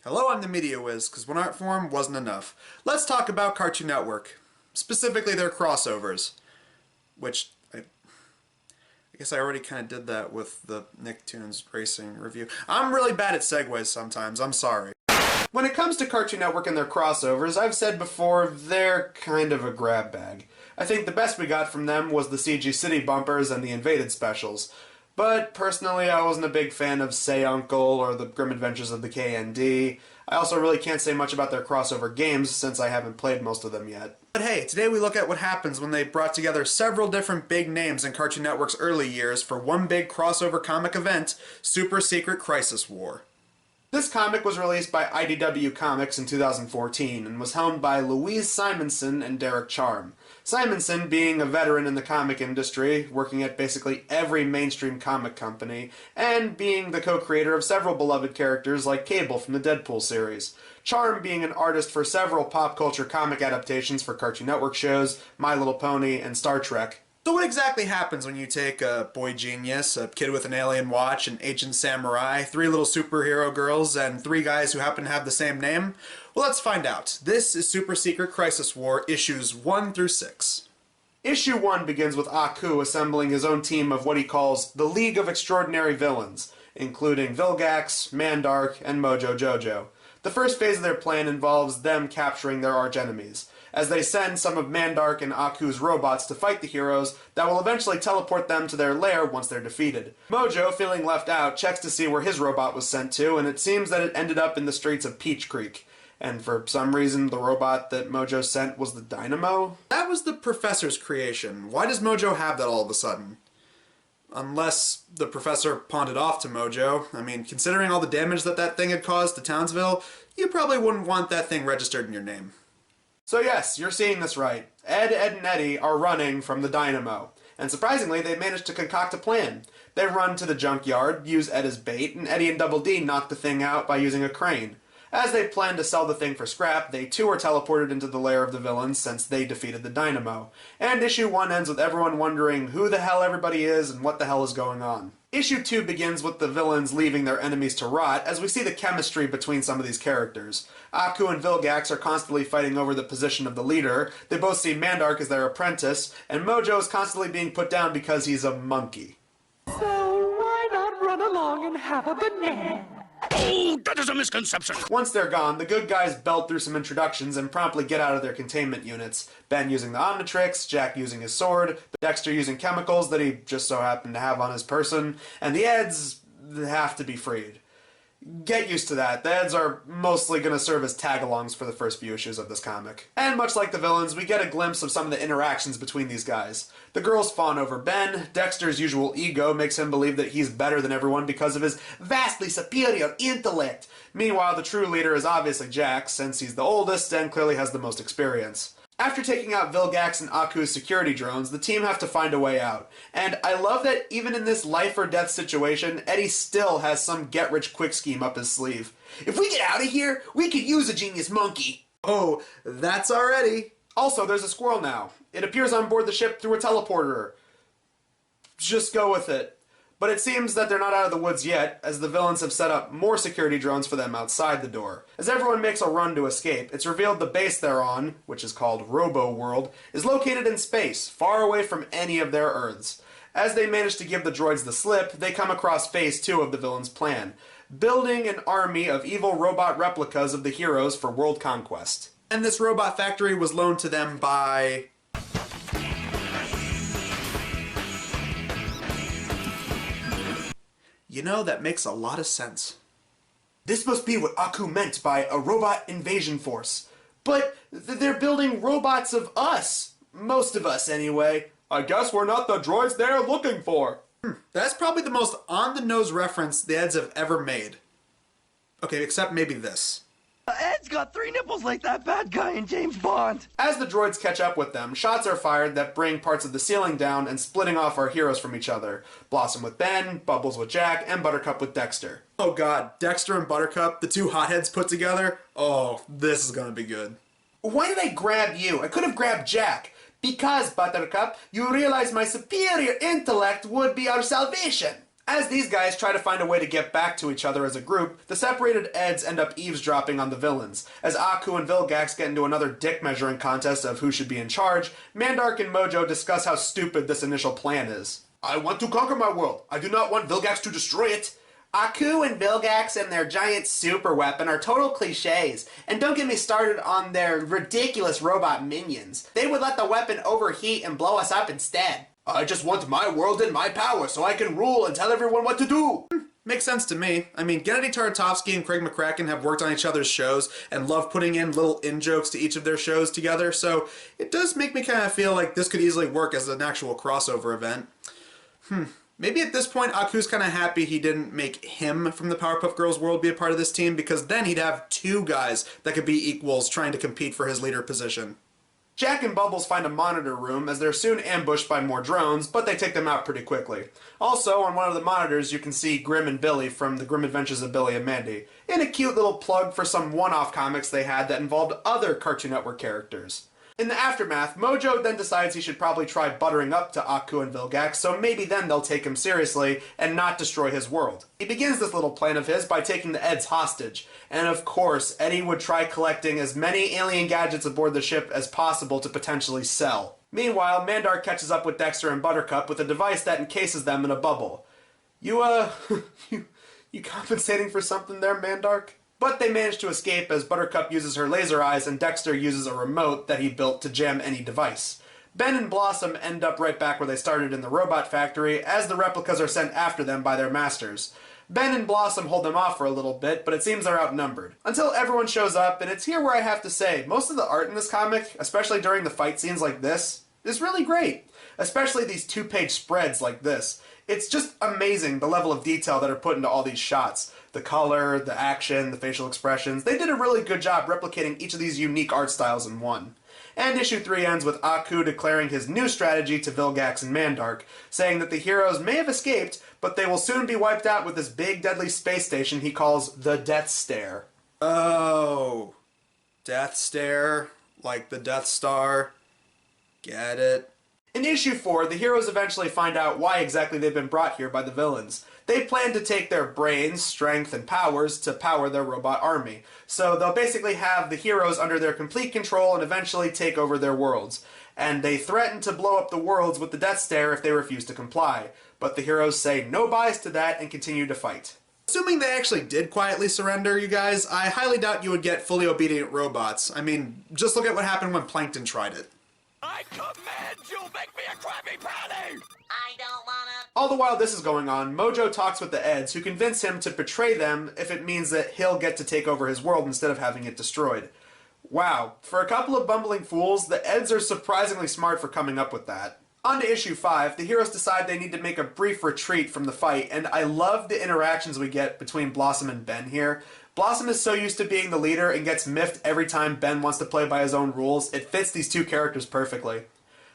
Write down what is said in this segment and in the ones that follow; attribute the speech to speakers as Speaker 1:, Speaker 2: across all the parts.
Speaker 1: Hello, I'm the Media Wiz, because one art form wasn't enough. Let's talk about Cartoon Network. Specifically their crossovers. Which, I guess I already kind of did that with the Nicktoons Racing review. I'm really bad at segues sometimes, I'm sorry. When it comes to Cartoon Network and their crossovers, I've said before, they're kind of a grab bag. I think the best we got from them was the CG City bumpers and the Invaded specials. But personally, I wasn't a big fan of Say Uncle or the Grim Adventures of the KND. I also really can't say much about their crossover games since I haven't played most of them yet. But hey, today we look at what happens when they brought together several different big names in Cartoon Network's early years for one big crossover comic event, Super Secret Crisis War. This comic was released by IDW Comics in 2014 and was helmed by Louise Simonson and Derek Charm. Simonson being a veteran in the comic industry, working at basically every mainstream comic company, and being the co-creator of several beloved characters like Cable from the Deadpool series. Charm being an artist for several pop culture comic adaptations for Cartoon Network shows, My Little Pony, and Star Trek. So what exactly happens when you take a boy genius, a kid with an alien watch, an ancient samurai, 3 little superhero girls, and 3 guys who happen to have the same name? Well, let's find out. This is Super Secret Crisis War, issues 1 through 6. Issue 1 begins with Aku assembling his own team of what he calls the League of Extraordinary Villains, including Vilgax, Mandark, and Mojo Jojo. The first phase of their plan involves them capturing their arch-enemies, as they send some of Mandark and Aku's robots to fight the heroes that will eventually teleport them to their lair once they're defeated. Mojo, feeling left out, checks to see where his robot was sent to, and it seems that it ended up in the streets of Peach Creek. And for some reason, the robot that Mojo sent was the Dynamo? That was the Professor's creation. Why does Mojo have that all of a sudden? Unless the Professor pawned it off to Mojo. I mean, considering all the damage that thing had caused to Townsville, you probably wouldn't want that thing registered in your name. So yes, you're seeing this right. Ed, and Eddie are running from the Dynamo. And surprisingly, they managed to concoct a plan. They run to the junkyard, use Ed as bait, and Eddie and Double D knock the thing out by using a crane. As they plan to sell the thing for scrap, they too are teleported into the lair of the villains since they defeated the Dynamo. And issue 1 ends with everyone wondering who the hell everybody is and what the hell is going on. Issue 2 begins with the villains leaving their enemies to rot, as we see the chemistry between some of these characters. Aku and Vilgax are constantly fighting over the position of the leader, they both see Mandark as their apprentice, and Mojo is constantly being put down because he's a monkey.
Speaker 2: So why not run along and have a banana?
Speaker 3: Oh, that is a misconception!
Speaker 1: Once they're gone, the good guys belt through some introductions and promptly get out of their containment units. Ben using the Omnitrix, Jack using his sword, Dexter using chemicals that he just so happened to have on his person, and the Eds have to be freed. Get used to that. The Eds are mostly going to serve as tag-alongs for the first few issues of this comic. And much like the villains, we get a glimpse of some of the interactions between these guys. The girls fawn over Ben, Dexter's usual ego makes him believe that he's better than everyone because of his vastly superior intellect. Meanwhile, the true leader is obviously Jack, since he's the oldest and clearly has the most experience. After taking out Vilgax and Aku's security drones, the team have to find a way out. And I love that even in this life-or-death situation, Eddie still has some get-rich-quick scheme up his sleeve. If we get out of here, we could use a genius monkey. Oh, that's already. Also, there's a squirrel now. It appears on board the ship through a teleporter. Just go with it. But it seems that they're not out of the woods yet, as the villains have set up more security drones for them outside the door. As everyone makes a run to escape, it's revealed the base they're on, which is called Robo World, is located in space, far away from any of their Earths. As they manage to give the droids the slip, they come across Phase 2 of the villain's plan, building an army of evil robot replicas of the heroes for world conquest. And this robot factory was loaned to them by... You know, that makes a lot of sense. This must be what Aku meant by a robot invasion force. But they're building robots of us. Most of us, anyway. I guess we're not the droids they're looking for. That's probably the most on-the-nose reference the Eds have ever made. Okay, except maybe this.
Speaker 2: Ed's got 3 nipples like that bad guy in James Bond.
Speaker 1: As the droids catch up with them, shots are fired that bring parts of the ceiling down and splitting off our heroes from each other. Blossom with Ben, Bubbles with Jack, and Buttercup with Dexter. Oh god, Dexter and Buttercup, the 2 hotheads put together? Oh, this is gonna be good. Why did I grab you? I could have grabbed Jack. Because, Buttercup, you realize my superior intellect would be our salvation. As these guys try to find a way to get back to each other as a group, the separated Eds end up eavesdropping on the villains. As Aku and Vilgax get into another dick measuring contest of who should be in charge, Mandark and Mojo discuss how stupid this initial plan is. I want to conquer my world. I do not want Vilgax to destroy it. Aku and Vilgax and their giant super weapon are total cliches, and don't get me started on their ridiculous robot minions. They would let the weapon overheat and blow us up instead. I just want my world and my power so I can rule and tell everyone what to do. Makes sense to me. I mean, Gennady Tartakovsky and Craig McCracken have worked on each other's shows and love putting in little in-jokes to each of their shows together, so it does make me kind of feel like this could easily work as an actual crossover event. Maybe at this point, Aku's kind of happy he didn't make him from the Powerpuff Girls world be a part of this team, because then he'd have two guys that could be equals trying to compete for his leader position. Jack and Bubbles find a monitor room as they're soon ambushed by more drones, but they take them out pretty quickly. Also, on one of the monitors you can see Grim and Billy from The Grim Adventures of Billy and Mandy, in a cute little plug for some one-off comics they had that involved other Cartoon Network characters. In the aftermath, Mojo then decides he should probably try buttering up to Aku and Vilgax, so maybe then they'll take him seriously and not destroy his world. He begins this little plan of his by taking the Eds hostage, and of course, Eddie would try collecting as many alien gadgets aboard the ship as possible to potentially sell. Meanwhile, Mandark catches up with Dexter and Buttercup with a device that encases them in a bubble. You compensating for something there, Mandark? But they manage to escape as Buttercup uses her laser eyes and Dexter uses a remote that he built to jam any device. Ben and Blossom end up right back where they started in the robot factory as the replicas are sent after them by their masters. Ben and Blossom hold them off for a little bit, but it seems they're outnumbered. Until everyone shows up, and it's here where I have to say, most of the art in this comic, especially during the fight scenes like this, is really great. Especially these two-page spreads like this. It's just amazing the level of detail that are put into all these shots. The color, the action, the facial expressions. They did a really good job replicating each of these unique art styles in one. And issue 3 ends with Aku declaring his new strategy to Vilgax and Mandark, saying that the heroes may have escaped, but they will soon be wiped out with this big deadly space station he calls the Death Stare. Oh, Death Stare? Like the Death Star? Get it? In issue 4, the heroes eventually find out why exactly they've been brought here by the villains. They plan to take their brains, strength, and powers to power their robot army. So they'll basically have the heroes under their complete control and eventually take over their worlds. And they threaten to blow up the worlds with the Death Stare if they refuse to comply. But the heroes say no buys to that and continue to fight. Assuming they actually did quietly surrender, you guys, I highly doubt you would get fully obedient robots. I mean, just look at what happened when Plankton tried it.
Speaker 3: I command you make me a Krabby Patty!
Speaker 4: I don't wanna...
Speaker 1: All the while this is going on, Mojo talks with the Eds, who convince him to betray them if it means that he'll get to take over his world instead of having it destroyed. Wow, for a couple of bumbling fools, the Eds are surprisingly smart for coming up with that. On to issue 5, the heroes decide they need to make a brief retreat from the fight, and I love the interactions we get between Blossom and Ben here. Blossom is so used to being the leader and gets miffed every time Ben wants to play by his own rules. It fits these two characters perfectly.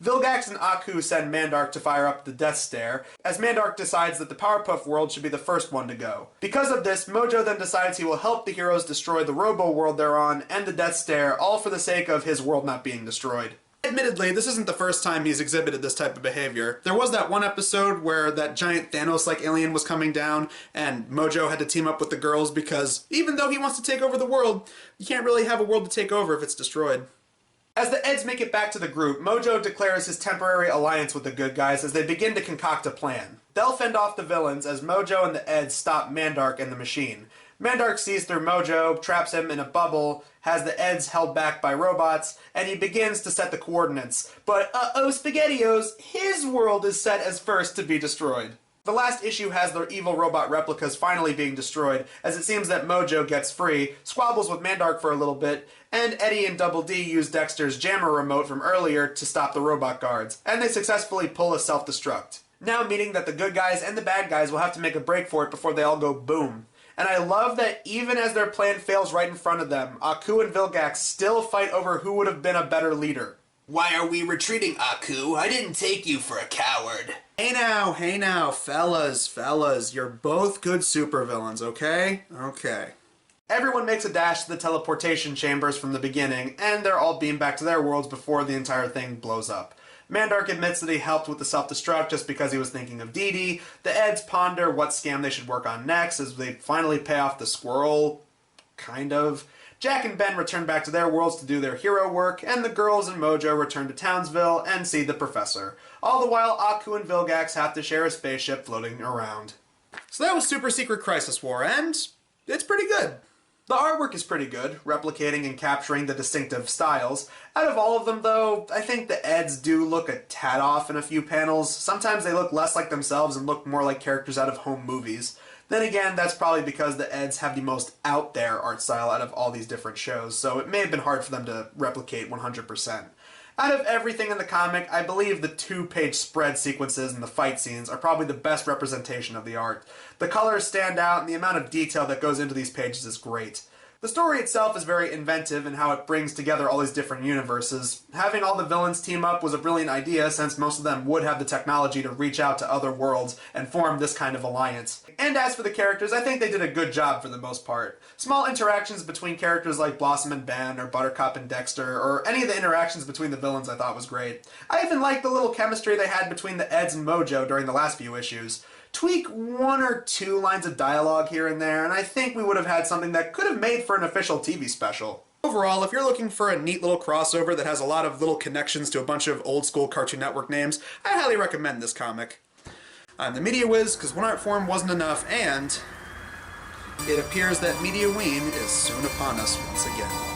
Speaker 1: Vilgax and Aku send Mandark to fire up the Death Stare, as Mandark decides that the Powerpuff world should be the first one to go. Because of this, Mojo then decides he will help the heroes destroy the Robo world they're on and the Death Stare, all for the sake of his world not being destroyed. Admittedly, this isn't the first time he's exhibited this type of behavior. There was that one episode where that giant Thanos-like alien was coming down, and Mojo had to team up with the girls because even though he wants to take over the world, you can't really have a world to take over if it's destroyed. As the Eds make it back to the group, Mojo declares his temporary alliance with the good guys as they begin to concoct a plan. They'll fend off the villains as Mojo and the Eds stop Mandark and the machine. Mandark sees through Mojo, traps him in a bubble, has the Eds held back by robots, and he begins to set the coordinates. But uh-oh SpaghettiOs, his world is set as first to be destroyed. The last issue has the evil robot replicas finally being destroyed, as it seems that Mojo gets free, squabbles with Mandark for a little bit, and Eddie and Double D use Dexter's jammer remote from earlier to stop the robot guards, and they successfully pull a self-destruct. Now meaning that the good guys and the bad guys will have to make a break for it before they all go boom. And I love that even as their plan fails right in front of them, Aku and Vilgax still fight over who would have been a better leader.
Speaker 5: Why are we retreating, Aku? I didn't take you for a coward.
Speaker 1: Hey now, fellas, you're both good supervillains, okay? Okay. Everyone makes a dash to the teleportation chambers from the beginning, and they're all beamed back to their worlds before the entire thing blows up. Mandark admits that he helped with the self-destruct just because he was thinking of Dee Dee. The Eds ponder what scam they should work on next as they finally pay off the squirrel. Kind of. Jack and Ben return back to their worlds to do their hero work, and the girls and Mojo return to Townsville and see the professor. All the while, Aku and Vilgax have to share a spaceship floating around. So that was Super Secret Crisis War, and it's pretty good. The artwork is pretty good, replicating and capturing the distinctive styles. Out of all of them, though, I think the Eds do look a tad off in a few panels. Sometimes they look less like themselves and look more like characters out of home movies. Then again, that's probably because the Eds have the most out there art style out of all these different shows, so it may have been hard for them to replicate 100%. Out of everything in the comic, I believe the 2-page spread sequences and the fight scenes are probably the best representation of the art. The colors stand out, and the amount of detail that goes into these pages is great. The story itself is very inventive in how it brings together all these different universes. Having all the villains team up was a brilliant idea, since most of them would have the technology to reach out to other worlds and form this kind of alliance. And as for the characters, I think they did a good job for the most part. Small interactions between characters like Blossom and Ben, or Buttercup and Dexter, or any of the interactions between the villains I thought was great. I even liked the little chemistry they had between the Eds and Mojo during the last few issues. Tweak 1 or 2 lines of dialogue here and there, and I think we would have had something that could have made for an official TV special. Overall, if you're looking for a neat little crossover that has a lot of little connections to a bunch of old school Cartoon Network names, I highly recommend this comic. I'm the Media Wiz, because one art form wasn't enough, and it appears that Media Ween is soon upon us once again.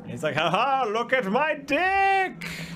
Speaker 4: He's like, haha, look at my dick!